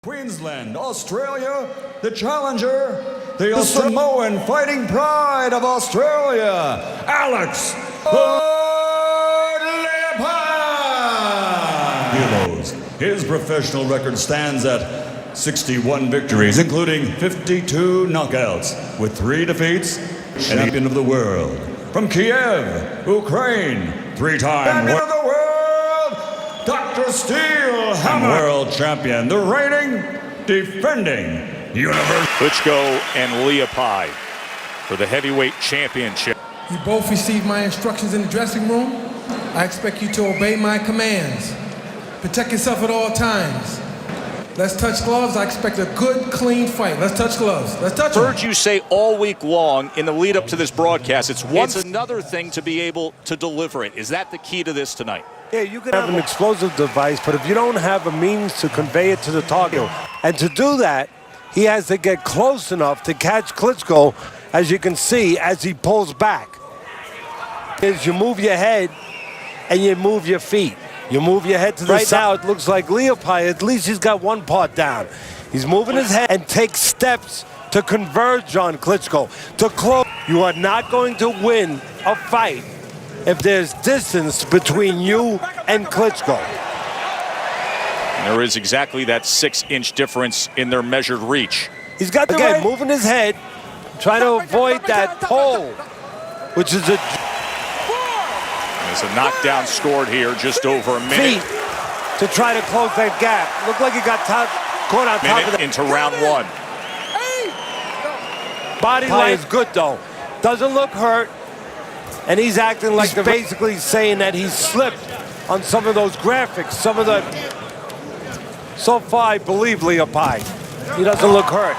Queensland, Australia, the challenger, the Samoan fighting pride of Australia, Alex Leapai. His professional record stands at 61 victories, including 52 knockouts, with 3 defeats, champion of the world. From Kiev, Ukraine, 3-time champion of the world, Dr. Steelhammer, world champion, the reigning, defending universe. Klitschko and Leapai for the heavyweight championship. You both received my instructions in the dressing room. I expect you to obey my commands. Protect yourself at all times. Let's touch gloves. I expect a good, clean fight. Let's touch gloves. Let's touch them. Heard you say all week long in the lead up to this broadcast, it's another thing to be able to deliver it. Is that the key to this tonight? Yeah, you can have an explosive device, but if you don't have a means to convey it to the target, and to do that, he has to get close enough to catch Klitschko, as you can see, as he pulls back. Is you move your head and you move your feet. You move your head to the side. Now it looks like Leapai, at least he's got one part down. He's moving his head and takes steps to converge on Klitschko, to close. You are not going to win a fight if there's distance between you and Klitschko. And there is exactly that 6-inch difference in their measured reach. He's got again moving his head, trying to avoid that pole, which is a... There's a knockdown scored here, just over a minute. To try to close that gap. Looked like he got caught on top of that. Into round 1. Body line is good though. Doesn't look hurt. And he's acting like they're basically saying that he slipped on some of those graphics. Some of the... So far, I believe Leapai. He doesn't look hurt.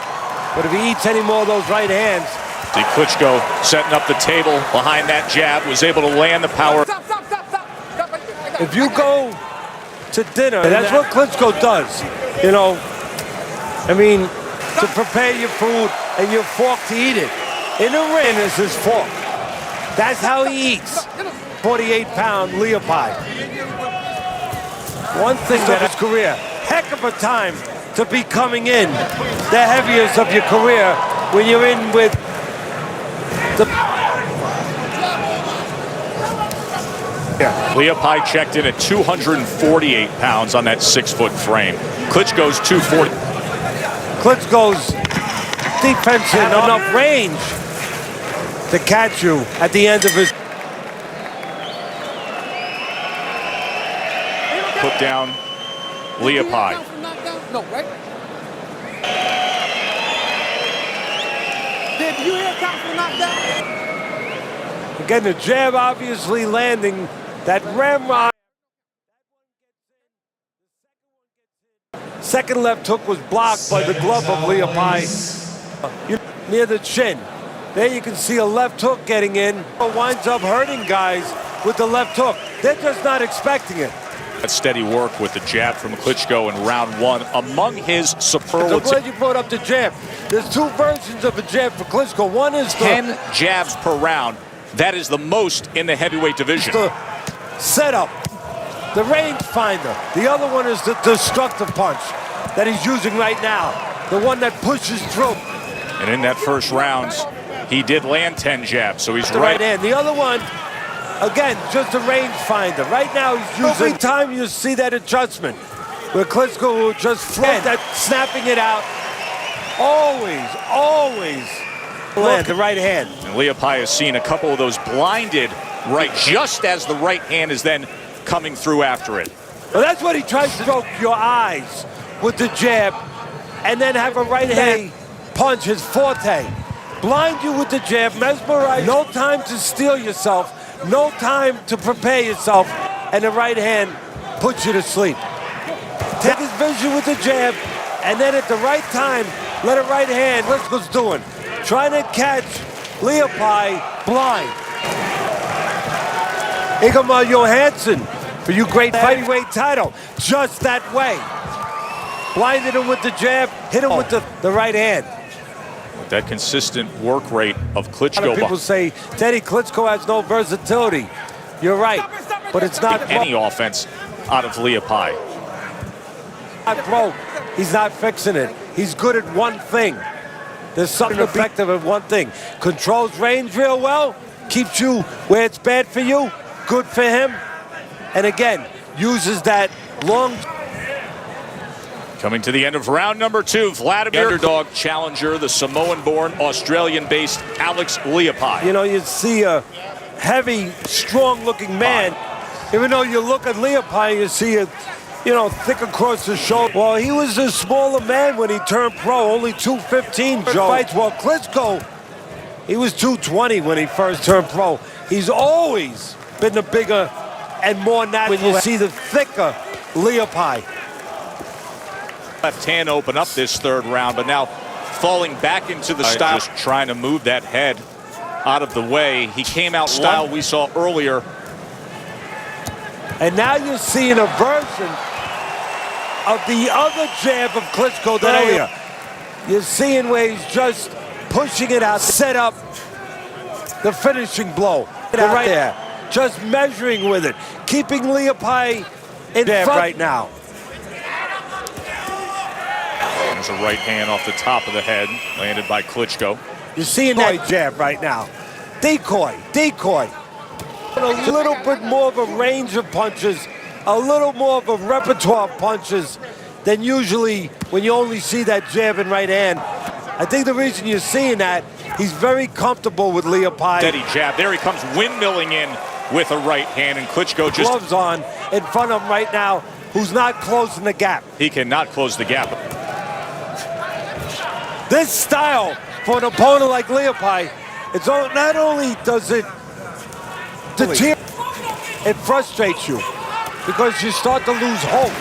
But if he eats any more of those right hands... Klitschko setting up the table behind that jab, was able to land the power. If you go to dinner, that's what Klitschko does. You know, I mean, to prepare your food and your fork to eat it. In the ring is his fork. That's how he eats. 48-pound Leapai. One thing of his career, heck of a time to be coming in the heaviest of your career when you're in with Leapai checked in at 248 pounds on that 6-foot frame. Klitschko's 240. Klitschko's defense in enough range to catch you at the end of his... Put down Leapai. No, right? Did you hear count for knockdown? Again, the jab obviously landing that ramrod. Second left hook was blocked by the glove of Leapai. Near the chin. There you can see a left hook getting in. Winds up hurting guys with the left hook. They're just not expecting it. That steady work with the jab from Klitschko in round 1. Among his superlatives. I'm glad you brought up the jab. There's 2 versions of a jab for Klitschko. One is 10 jabs per round. That is the most in the heavyweight division. The setup, the range finder. The other one is the destructive punch that he's using right now. The one that pushes through. And in that first round, he did land 10 jabs, so he's right hand. The other one, again, just a range finder. Right now, he's using... Every time you see that adjustment, where Klitschko will just float that, snapping it out, always land the right hand. And Leapai has seen a couple of those blinded right, just as the right hand is then coming through after it. Well, that's what he tries to stroke your eyes with the jab, and then have a right hand punch, his forte. Blind you with the jab, mesmerize. No time to steel yourself. No time to prepare yourself, and the right hand puts you to sleep. Take his vision with the jab, and then at the right time, let a right hand, Klitschko's doing. Trying to catch Leapai blind. Ingemar Johansson, for you great heavyweight title, just that way. Blinded him with the jab, hit him with the right hand. With that consistent work rate of Klitschko. A lot of people say, Teddy, Klitschko has no versatility. You're right, but it's not any offense out of Leapai. Not broke. he's not fixing it. He's good at one thing. There's something effective at one thing. Controls range real well, keeps you where it's bad for you, good for him. And again, uses that long... Coming to the end of round number 2, Wladimir underdog challenger, the Samoan-born, Australian-based Alex Leapai. You know, you see a heavy, strong-looking man. Even though you look at Leapai, you see a, you know, thick across the shoulder. Well, he was a smaller man when he turned pro, only 215 fights. Well, Klitschko, he was 220 when he first turned pro. He's always been the bigger and more natural. When you see the thicker Leapai. Left hand open up this third round, but now falling back into the style, just trying to move that head out of the way. He came out style we saw earlier. And now you're seeing a version of the other jab of Klitschko that earlier. You're seeing where he's just pushing it out, set up the finishing blow. Right there, just measuring with it, keeping Leapai in front right now. There's a right hand off the top of the head, landed by Klitschko. You're seeing that jab right now. Decoy. A little bit more of a range of punches, a little more of a repertoire of punches than usually when you only see that jab and right hand. I think the reason you're seeing that, he's very comfortable with Leapai. Steady jab. There he comes windmilling in with a right hand, and Klitschko just... gloves on in front of him right now, who's not closing the gap. He cannot close the gap. This style for an opponent like Leapai, it's not only does it deter, it frustrates you because you start to lose hope.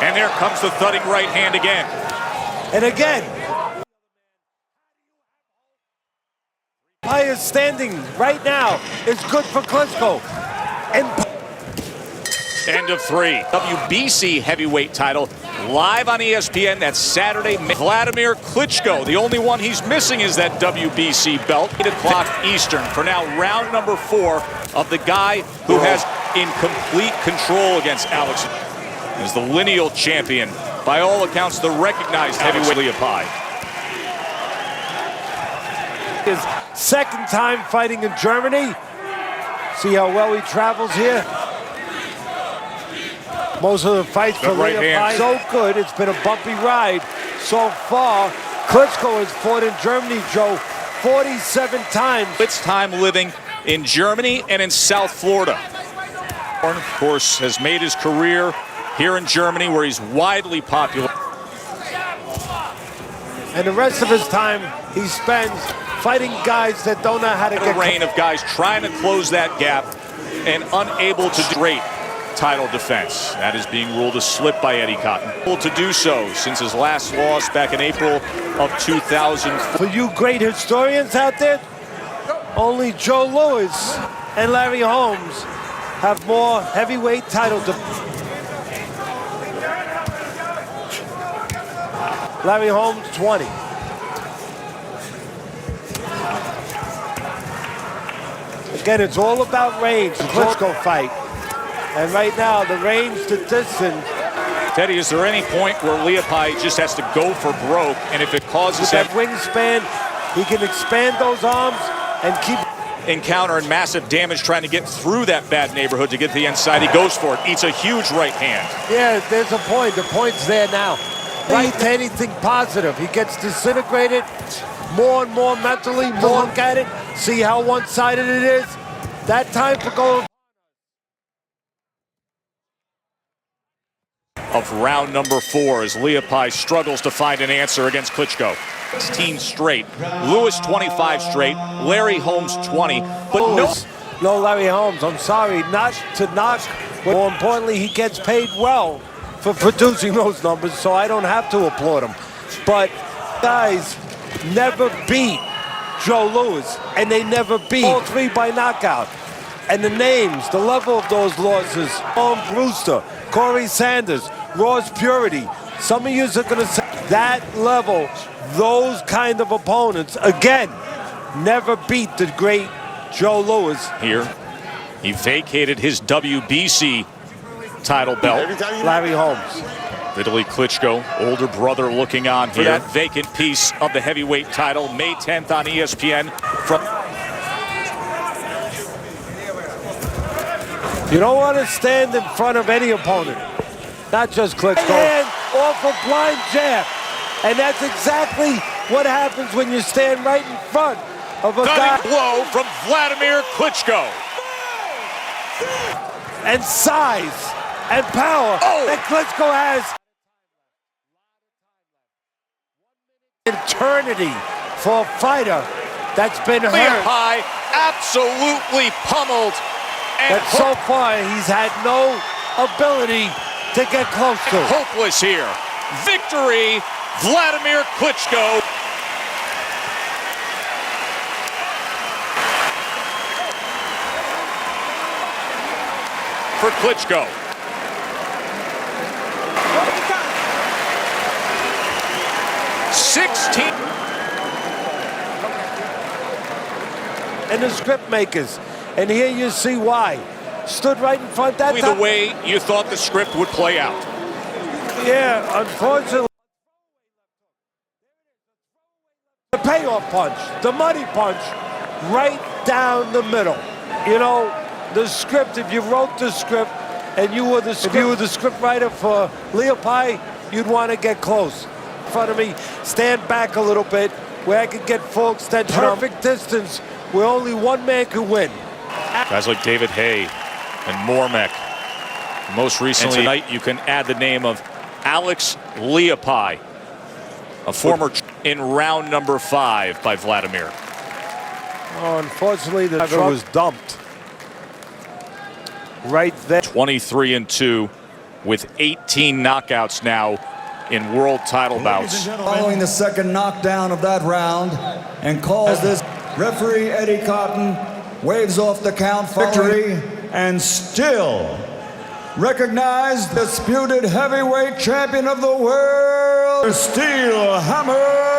And there comes the thudding right hand again. And again, Leapai is standing right now. It's good for Klitschko. And end of 3. WBC heavyweight title live on ESPN. That's Saturday. Wladimir Klitschko. The only one he's missing is that WBC belt. 8 o'clock Eastern. For now, round number 4 of the guy who has in complete control against Alex as the lineal champion. By all accounts, the recognized heavyweight Leapai. His second time fighting in Germany. See how well he travels here. Most of the fights for Leapai so good. It's been a bumpy ride so far. Klitschko has fought in Germany, Joe, 47 times. It's time living in Germany and in South Florida. Of course, has made his career here in Germany, where he's widely popular. And the rest of his time he spends fighting guys that don't know how to get... a reign of guys trying to close that gap and unable to do great title defense. That is being ruled a slip by Eddie Cotton. Able to do so since his last loss back in April of 2000. For you great historians out there, only Joe Louis and Larry Holmes have more heavyweight title defense. Larry Holmes, 20. Again, it's all about range. The Klitschko fight. And right now, the range to distance. Teddy, is there any point where Leapai just has to go for broke, and if it causes that wingspan, he can expand those arms and keep encountering massive damage trying to get through that bad neighborhood to get to the inside? He goes for it, eats a huge right hand. Yeah, there's a point. The point's there now. Right to anything positive. He gets disintegrated more and more mentally. More look at it, see how one-sided it is. That time for going. Of round number 4 as Leapai struggles to find an answer against Klitschko. 16 straight. Lewis 25 straight. Larry Holmes 20. But no Larry Holmes. I'm sorry, not to knock. More importantly, he gets paid well for producing those numbers, so I don't have to applaud him. But guys never beat Joe Louis, and they never beat all 3 by knockout. And the names, the level of those losses: Brewster, Corey Sanders, Ross Purity. Some of you are going to say that level, those kind of opponents, again, never beat the great Joe Louis. Here, he vacated his WBC title belt. Larry Holmes. Wladimir Klitschko, older brother, looking on for that vacant piece of the heavyweight title. May 10th on ESPN. You don't want to stand in front of any opponent, not just Klitschko. And off a blind jab. And that's exactly what happens when you stand right in front of a guy. Blow from Wladimir Klitschko. And size and power that Klitschko has. Eternity for a fighter that's been hurt. Leapai absolutely pummeled. And But so far, he's had no ability to get close to. Hopeless here. Victory, Wladimir Klitschko. For Klitschko. And the script makers. And here you see why. Stood right in front that time. The way you thought the script would play out. Yeah, unfortunately. The payoff punch, the money punch, right down the middle. You know, the script, if you wrote the script and you were the script writer for Leapai, you'd want to get close. In front of me, stand back a little bit where I could get full extension. Perfect distance where only one man could win. Guys like David Hay and Mormek. Most recently tonight, you can add the name of Alex Leapai, a former in round number 5 by Wladimir. Oh, unfortunately, the driver was dumped. Right there. 23-2 with 18 knockouts now in world title bouts. Following the second knockdown of that round and calls this, referee Eddie Cotton waves off the count for victory and still recognized disputed heavyweight champion of the world, Steelhammer.